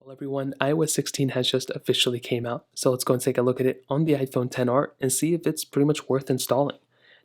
Well, everyone, iOS 16 has just officially came out, so let's go and take a look at it on the iPhone XR and see if it's pretty much worth installing.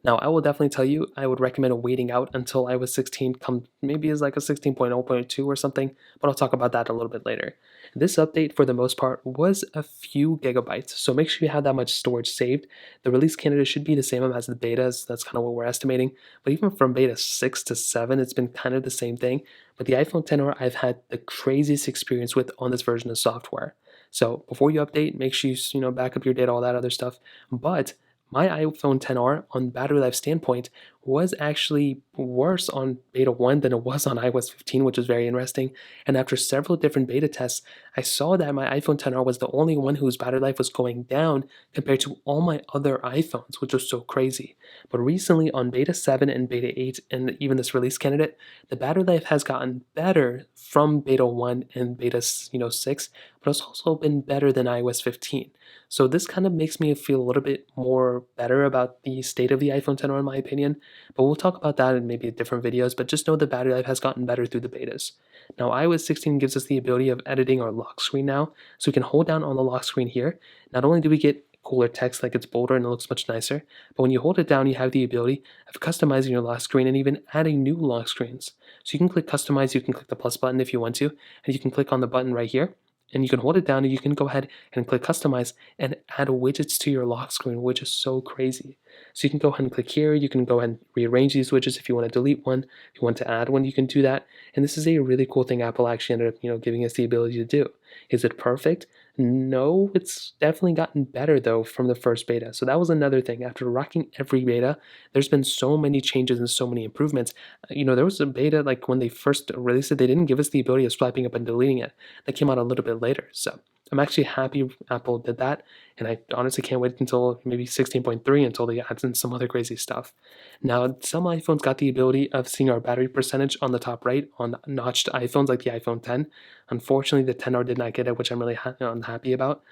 Now, I will definitely tell you, I would recommend waiting out until iOS 16 comes, maybe as like a 16.0.2 or something, but I'll talk about that a little bit later. This update, for the most part, was a few gigabytes, so make sure you have that much storage saved. The release candidate should be the same as the betas, that's kind of what we're estimating, but even from beta 6 to 7, it's been kind of the same thing. But the iPhone XR I've had the craziest experience with on this version of software. So before you update, make sure you back up your data, all that other stuff. But my iPhone XR on battery life standpoint was actually worse on beta 1 than it was on iOS 15, which was very interesting. And after several different beta tests, I saw that my iPhone XR was the only one whose battery life was going down compared to all my other iPhones, which was so crazy. But recently on beta 7 and beta 8 and even this release candidate, the battery life has gotten better from beta 1 and beta 6, but it's also been better than iOS 15. So this kind of makes me feel a little bit more better about the state of the iPhone XR in my opinion, but we'll talk about that in maybe different videos, but just know the battery life has gotten better through the betas. Now iOS 16 gives us the ability of editing our lock screen now, so we can hold down on the lock screen here. Not only do we get cooler text, like it's bolder and it looks much nicer, but when you hold it down you have the ability of customizing your lock screen and even adding new lock screens. So you can click customize, you can click the plus button if you want to, and you can click on the button right here, and you can hold it down and you can go ahead and click customize and add widgets to your lock screen, which is so crazy. So you can go ahead and click here, you can go ahead and rearrange these widgets if you want to delete one, if you want to add one, you can do that. And this is a really cool thing Apple actually ended up, giving us the ability to do. Is it perfect? No, it's definitely gotten better though from the first beta. So that was another thing. After rocking every beta, there's been so many changes and so many improvements. There was a beta, like when they first released it, they didn't give us the ability of swiping up and deleting it. That came out a little bit later. So I'm actually happy Apple did that, and I honestly can't wait until maybe 16.3 until they add in some other crazy stuff. Now, some iPhones got the ability of seeing our battery percentage on the top right on notched iPhones like the iPhone 10. Unfortunately, the 10R did not get it, which I'm really unhappy about.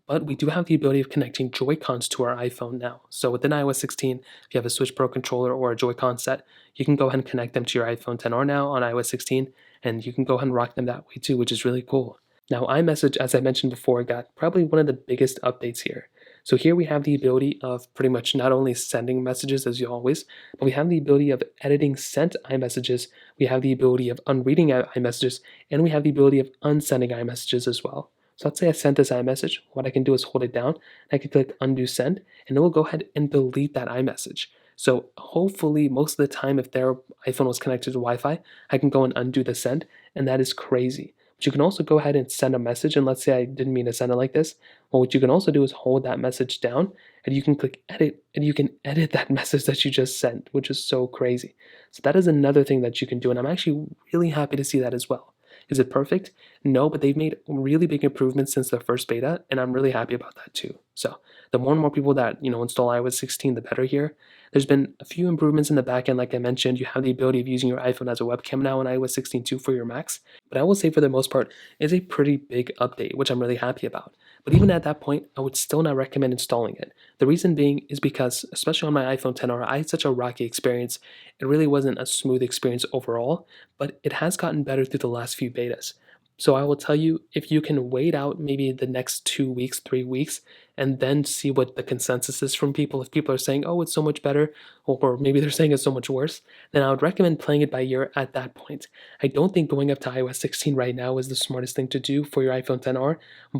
But we do have the ability of connecting Joy-Cons to our iPhone now. So within iOS 16, if you have a Switch Pro controller or a Joy-Con set, you can go ahead and connect them to your iPhone XR now on iOS 16, and you can go ahead and rock them that way too, which is really cool. Now, iMessage, as I mentioned before, got probably one of the biggest updates here. So here we have the ability of pretty much not only sending messages as you always, but we have the ability of editing sent iMessages, we have the ability of unreading iMessages, and we have the ability of unsending iMessages as well. So let's say I sent this iMessage. What I can do is hold it down. I can click undo send, and it will go ahead and delete that iMessage. So hopefully most of the time if their iPhone was connected to Wi-Fi, I can go and undo the send, and that is crazy. But you can also go ahead and send a message, and let's say I didn't mean to send it like this. Well, what you can also do is hold that message down, and you can click edit, and you can edit that message that you just sent, which is so crazy. So that is another thing that you can do, and I'm actually really happy to see that as well. Is it perfect? No, but they've made really big improvements since the first beta, and I'm really happy about that too. So the more and more people that install iOS 16, the better here. There's been a few improvements in the backend, like I mentioned. You have the ability of using your iPhone as a webcam now in iOS 16.2 for your Macs, but I will say for the most part, it's a pretty big update, which I'm really happy about. But even at that point, I would still not recommend installing it. The reason being is because, especially on my iPhone XR, I had such a rocky experience. It really wasn't a smooth experience overall, but it has gotten better through the last few betas. So I will tell you, if you can wait out maybe the next 2 weeks, 3 weeks, and then see what the consensus is from people, if people are saying, oh, it's so much better, or maybe they're saying it's so much worse, then I would recommend playing it by ear at that point. I don't think going up to iOS 16 right now is the smartest thing to do for your iPhone XR,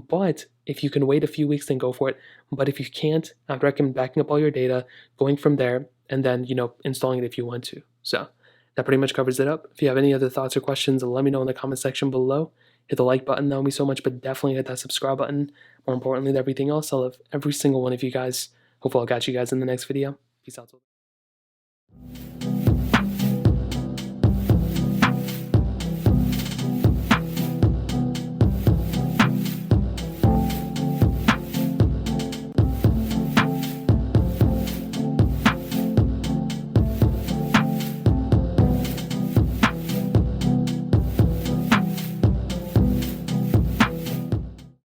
but if you can wait a few weeks, then go for it. But if you can't, I'd recommend backing up all your data, going from there, and then, installing it if you want to. So that pretty much covers it up. If you have any other thoughts or questions, let me know in the comment section below. Hit the like button, that would mean so much, but definitely hit that subscribe button. More importantly than everything else, I love every single one of you guys. Hopefully I'll catch you guys in the next video. Peace out.